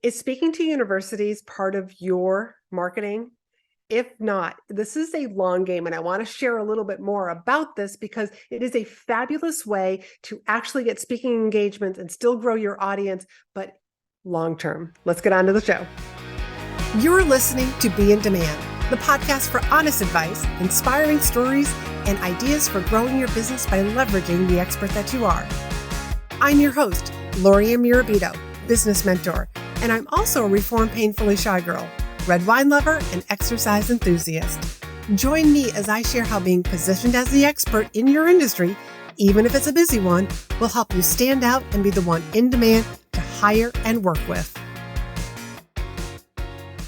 Is speaking to universities part of your marketing? If not, this is a long game, and I want to share a little bit more about this because it is a fabulous way to actually get speaking engagements and still grow your audience, but long term. Let's get on to the show. You're listening to Be in Demand, the podcast for honest advice, inspiring stories, and ideas for growing your business by leveraging the expert that you are. I'm your host, Laurie-Ann, business mentor, and I'm also a reformed painfully shy girl, red wine lover, and exercise enthusiast. Join me as I share how being positioned as the expert in your industry, even if it's a busy one, will help you stand out and be the one in demand to hire and work with.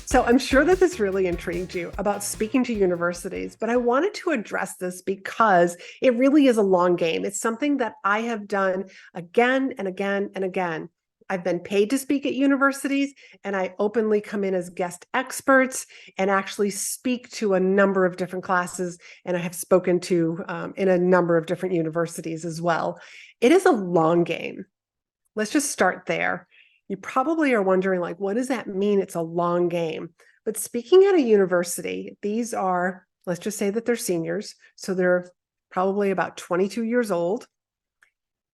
So I'm sure that this really intrigued you about speaking to universities, but I wanted to address this because it really is a long game. It's something that I have done again and again and again. I've been paid to speak at universities, and I openly come in as guest experts and actually speak to a number of different classes, and I have spoken to in a number of different universities as well. It is a long game. Let's just start there. You probably are wondering, like, what does that mean? It's a long game. But speaking at a university, these are, let's just say that they're seniors. So they're probably about 22 years old.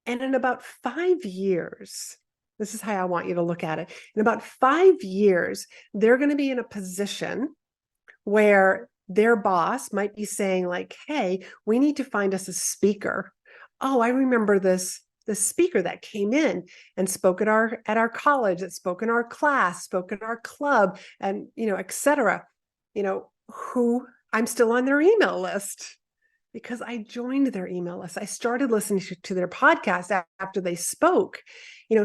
And in about 5 years, this is how I want you to look at it. In about 5 years, they're going to be in a position where their boss might be saying, like, hey, we need to find us a speaker. Oh, I remember this speaker that came in and spoke at our college, that spoke in our class, spoke in our club, and et cetera. Who I'm still on their email list because I joined their email list. I started listening to their podcast after they spoke.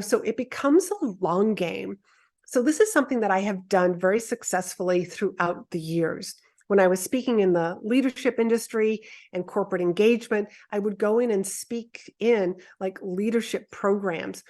So it becomes a long game. So this is something that I have done very successfully throughout the years. When I was speaking in the leadership industry and corporate engagement, I would go in and speak in like leadership programs,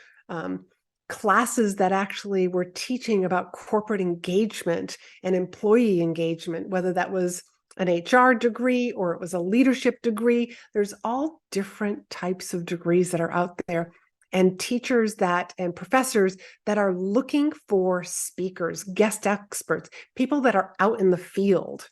classes that actually were teaching about corporate engagement and employee engagement, whether that was an HR degree or it was a leadership degree. There's all different types of degrees that are out there, and teachers and professors that are looking for speakers, guest experts, people that are out in the field.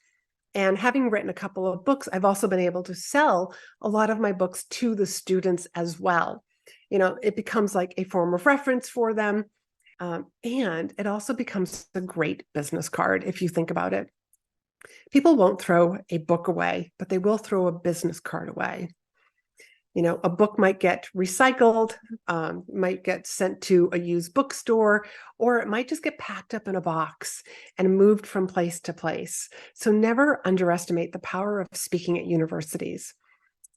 And having written a couple of books, I've also been able to sell a lot of my books to the students as well. It becomes like a form of reference for them. And it also becomes a great business card if you think about it. People won't throw a book away, but they will throw a business card away. A book might get recycled, might get sent to a used bookstore, or it might just get packed up in a box and moved from place to place. So never underestimate the power of speaking at universities.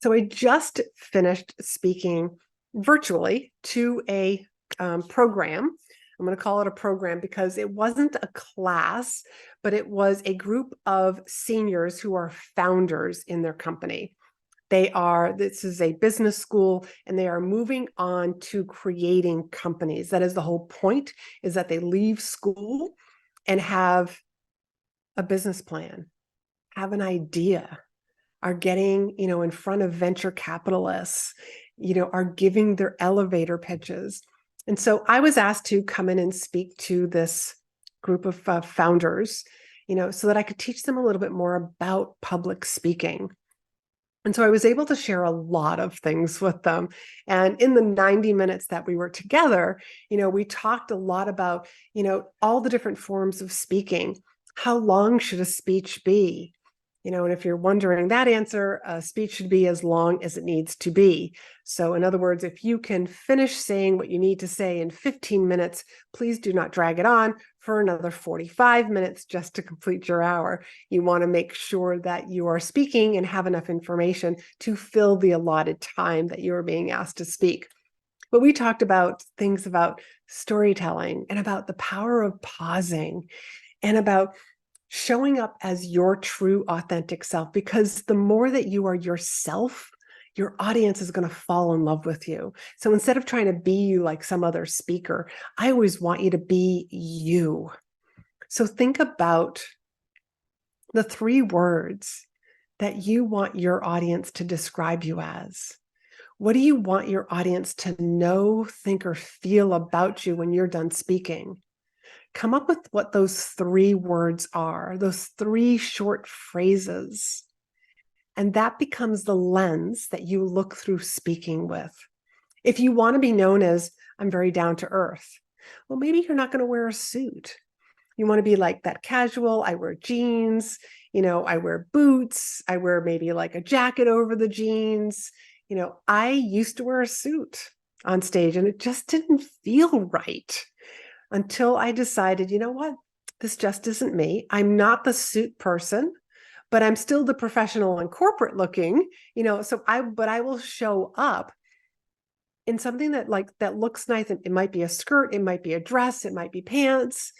So I just finished speaking virtually to a program. I'm going to call it a program because it wasn't a class, but it was a group of seniors who are founders in their company. This is a business school, and they are moving on to creating companies. That is the whole point, is that they leave school and have a business plan, have an idea, are getting, in front of venture capitalists, are giving their elevator pitches. And so I was asked to come in and speak to this group of founders, so that I could teach them a little bit more about public speaking. And so I was able to share a lot of things with them. And in the 90 minutes that we were together, we talked a lot about, all the different forms of speaking. How long should a speech be? And if you're wondering that answer, a speech should be as long as it needs to be. So in other words, if you can finish saying what you need to say in 15 minutes, please do not drag it on for another 45 minutes just to complete your hour. You want to make sure that you are speaking and have enough information to fill the allotted time that you are being asked to speak. But we talked about things about storytelling and about the power of pausing and about showing up as your true, authentic self, because the more that you are yourself, your audience is going to fall in love with you. So instead of trying to be you like some other speaker, I always want you to be you. So think about the 3 words that you want your audience to describe you as. What do you want your audience to know, think, or feel about you when you're done speaking? Come up with what those 3 words are, those 3 short phrases. And that becomes the lens that you look through speaking with. If you want to be known as, I'm very down to earth, well, maybe you're not going to wear a suit. You want to be like that casual, I wear jeans, I wear boots, I wear maybe like a jacket over the jeans. I used to wear a suit on stage and it just didn't feel right until I decided, you know what? This just isn't me. I'm not the suit person, but I'm still the professional and corporate looking, but I will show up in something that looks nice. It might be a skirt, it might be a dress, it might be pants,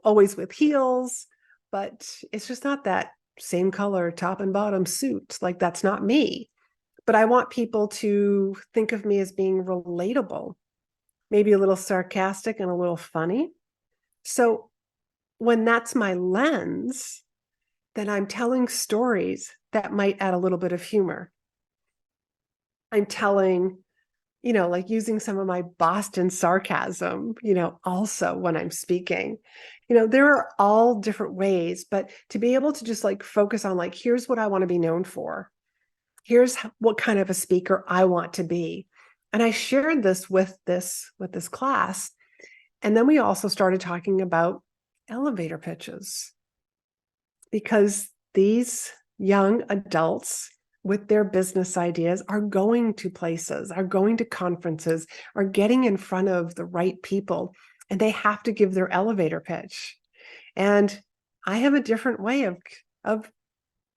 always with heels, but it's just not that same color top and bottom suit. Like that's not me. But I want people to think of me as being relatable, maybe a little sarcastic and a little funny. So when that's my lens, then I'm telling stories that might add a little bit of humor. I'm telling, like using some of my Boston sarcasm, also when I'm speaking. There are all different ways, but to be able to just like focus on like, here's what I want to be known for. Here's what kind of a speaker I want to be. And I shared this with this class. And then we also started talking about elevator pitches, because these young adults with their business ideas are going to places, are going to conferences, are getting in front of the right people, and they have to give their elevator pitch. And I have a different way of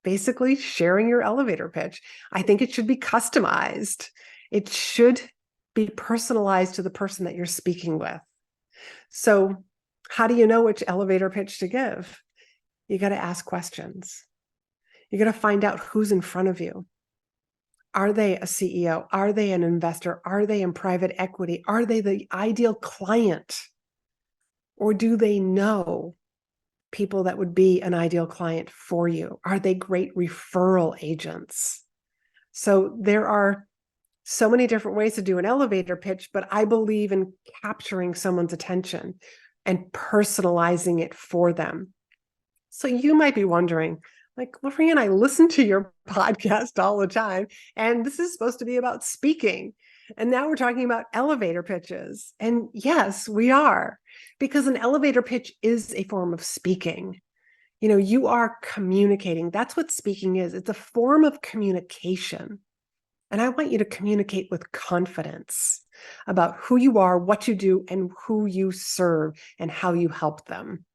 basically sharing your elevator pitch. I think it should be customized. It should be personalized to the person that you're speaking with. So how do you know which elevator pitch to give? You got to ask questions. You got to find out who's in front of you. Are they a CEO? Are they an investor? Are they in private equity? Are they the ideal client? Or do they know people that would be an ideal client for you? Are they great referral agents? So there are so many different ways to do an elevator pitch, but I believe in capturing someone's attention and personalizing it for them. So you might be wondering, like, Laurie-Ann, I listen to your podcast all the time, and this is supposed to be about speaking. And now we're talking about elevator pitches. And yes, we are, because an elevator pitch is a form of speaking. You are communicating. That's what speaking is. It's a form of communication. And I want you to communicate with confidence about who you are, what you do, and who you serve, and how you help them.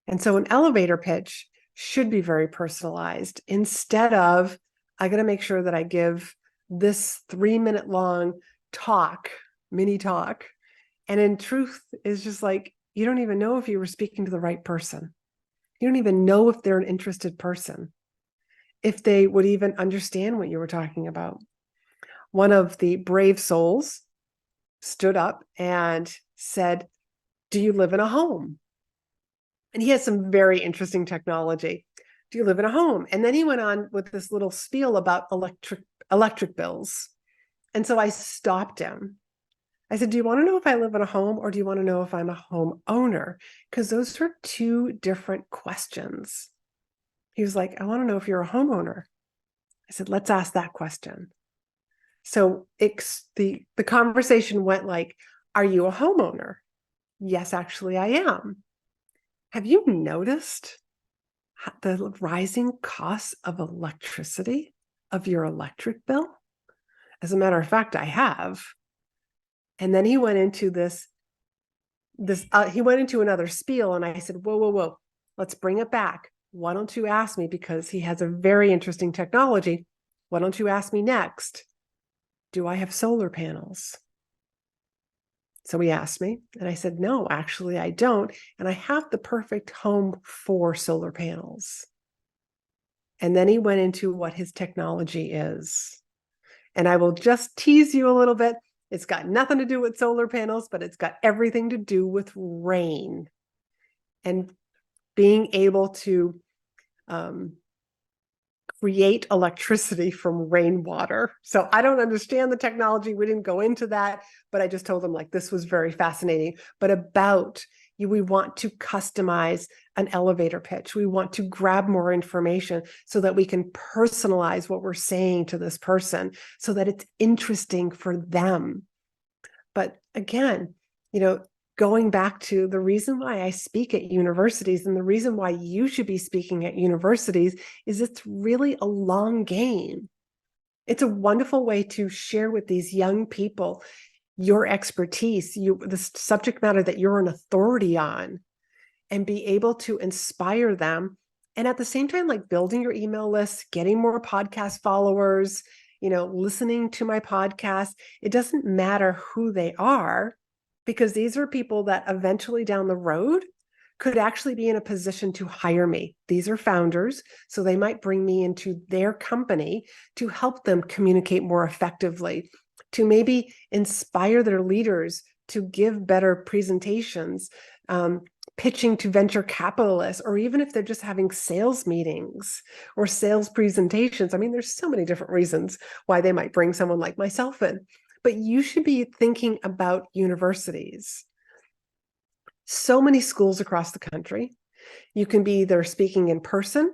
And so an elevator pitch should be very personalized. Instead of, I got to make sure that I give this 3-minute long mini talk. And in truth, is just like, you don't even know if you were speaking to the right person. You don't even know if they're an interested person, if they would even understand what you were talking about. One of the brave souls stood up and said, do you live in a home? And he has some very interesting technology. Do you live in a home? And then he went on with this little spiel about electric bills. And so I stopped him. I said, do you want to know if I live in a home, or do you want to know if I'm a homeowner? Because those are 2 different questions. He was like, I want to know if you're a homeowner. I said, let's ask that question. So the conversation went like, are you a homeowner? Yes, actually, I am. Have you noticed the rising costs of electricity, of your electric bill? As a matter of fact, I have. And then he went into he went into another spiel, and I said, whoa, let's bring it back. Why don't you ask me, because he has a very interesting technology. Why don't you ask me next? Do I have solar panels? So he asked me, and I said, no, actually, I don't. And I have the perfect home for solar panels. And then he went into what his technology is. And I will just tease you a little bit. It's got nothing to do with solar panels, but it's got everything to do with rain and being able to create electricity from rainwater. So I don't understand the technology. We didn't go into that, but I just told them like this was very fascinating, but about We want to customize an elevator pitch. We want to grab more information so that we can personalize what we're saying to this person so that it's interesting for them. But again, going back to the reason why I speak at universities and the reason why you should be speaking at universities is it's really a long game. It's a wonderful way to share with these young people your expertise, the subject matter that you're an authority on, and be able to inspire them. And at the same time, like building your email list, getting more podcast followers, listening to my podcast. It doesn't matter who they are, because these are people that eventually down the road could actually be in a position to hire me. These are founders, so they might bring me into their company to help them communicate more effectively, to maybe inspire their leaders to give better presentations, pitching to venture capitalists, or even if they're just having sales meetings or sales presentations. I mean, there's so many different reasons why they might bring someone like myself in. But you should be thinking about universities. So many schools across the country. You can be either speaking in person,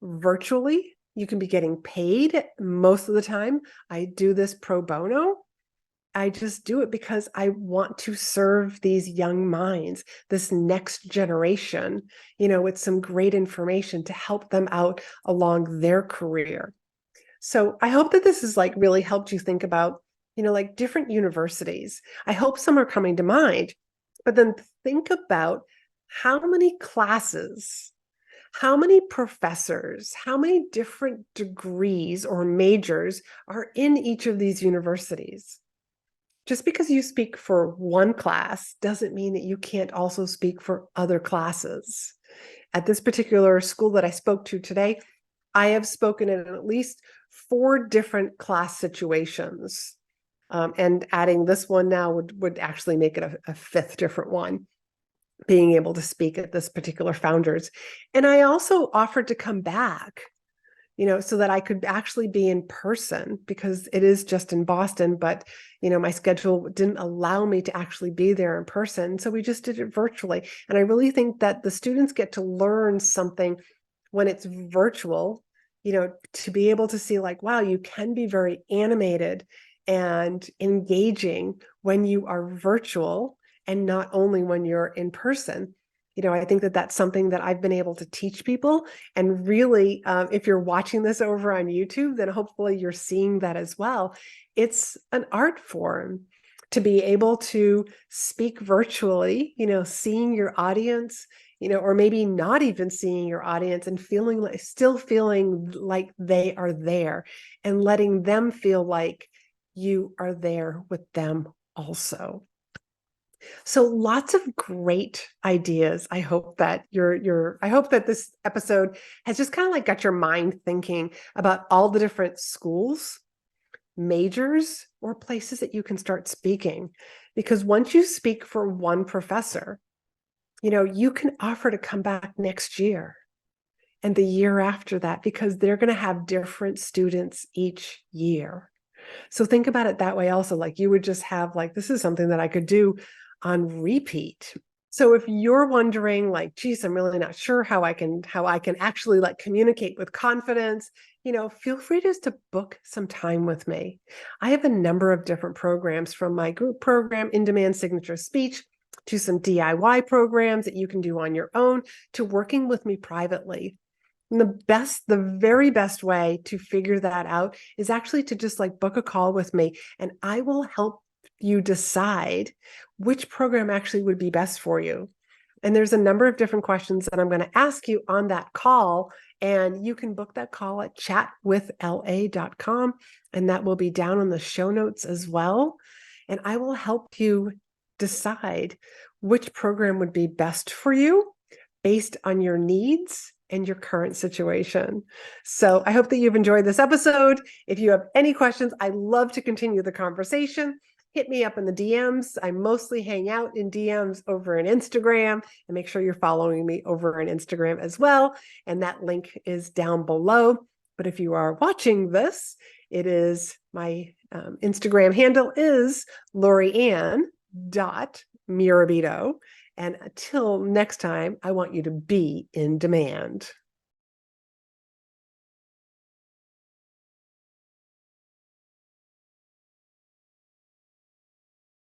virtually. You can be getting paid most of the time. I do this pro bono. I just do it because I want to serve these young minds, this next generation, with some great information to help them out along their career. So I hope that this has really helped you think about, different universities. I hope some are coming to mind, but then think about how many classes, how many professors, how many different degrees or majors are in each of these universities. Just because you speak for one class doesn't mean that you can't also speak for other classes. At this particular school that I spoke to today, I have spoken in at least 4 different class situations. And adding this one now would actually make it a 5th different one, being able to speak at this particular founders. And I also offered to come back, so that I could actually be in person, because it is just in Boston, but, my schedule didn't allow me to actually be there in person. So we just did it virtually. And I really think that the students get to learn something when it's virtual, to be able to see wow, you can be very animated and engaging when you are virtual and not only when you're in person. I think that that's something that I've been able to teach people. And really, if you're watching this over on YouTube, then hopefully you're seeing that as well. It's an art form to be able to speak virtually, seeing your audience, or maybe not even seeing your audience and still feeling like they are there, and letting them feel like you are there with them also. So lots of great ideas. I hope that I hope that this episode has just kind of got your mind thinking about all the different schools, majors, or places that you can start speaking. Because once you speak for one professor, you can offer to come back next year and the year after that, because they're going to have different students each year. So think about it that way also. You would just have this is something that I could do on repeat. So if you're wondering geez, I'm really not sure how I can actually communicate with confidence, feel free just to book some time with me. I have a number of different programs, from my group program, In-Demand Signature Speech, to some DIY programs that you can do on your own, to working with me privately. And the very best way to figure that out is actually to just book a call with me, and I will help you decide which program actually would be best for you. And there's a number of different questions that I'm going to ask you on that call, and you can book that call at chatwithla.com, and that will be down on the show notes as well. And I will help you decide which program would be best for you based on your needs and your current situation. So I hope that you've enjoyed this episode. If you have any questions, I love to continue the conversation. Hit me up in the DMs. I mostly hang out in DMs over on Instagram, and make sure you're following me over on Instagram as well. And that link is down below. But if you are watching this, it is my Instagram handle is Laurie-Ann.Mirabito. And until next time, I want you to be in demand.